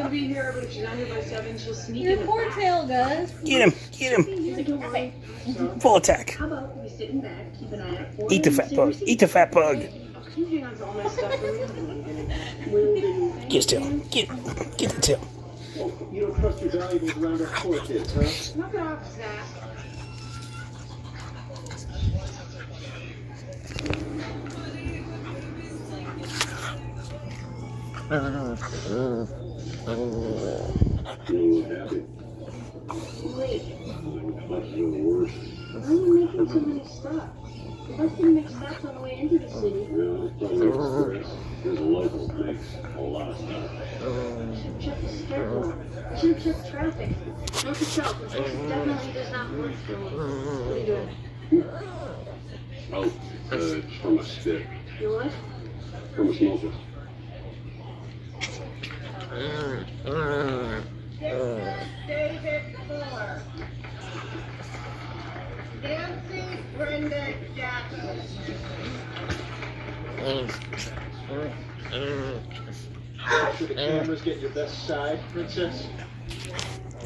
She'll be here, but if she's not here by 7, she'll sneak Your in the poor back. tail, Gus. Get him, get him. Full attack. How about we sit in back, keep an eye out for Eat the him, fat and pug. see Eat the fat pug. You hang on to all my stuff for me. Get his tail. Get the tail. You don't trust your valuables around our poor kids, huh? Knock it off, Zach. Wait. Why are you making so many stops? The bus didn't make stops on the way into the city. There's a local that makes a lot of stuff. Should check the schedule. I should have checked traffic. Note to self, the place definitely does not work for me. What are you doing? Oh, it's from a stick. You what? From a smoker. David Fuller. Nancy Brenda Jackson. Should the cameras get your best side, princess?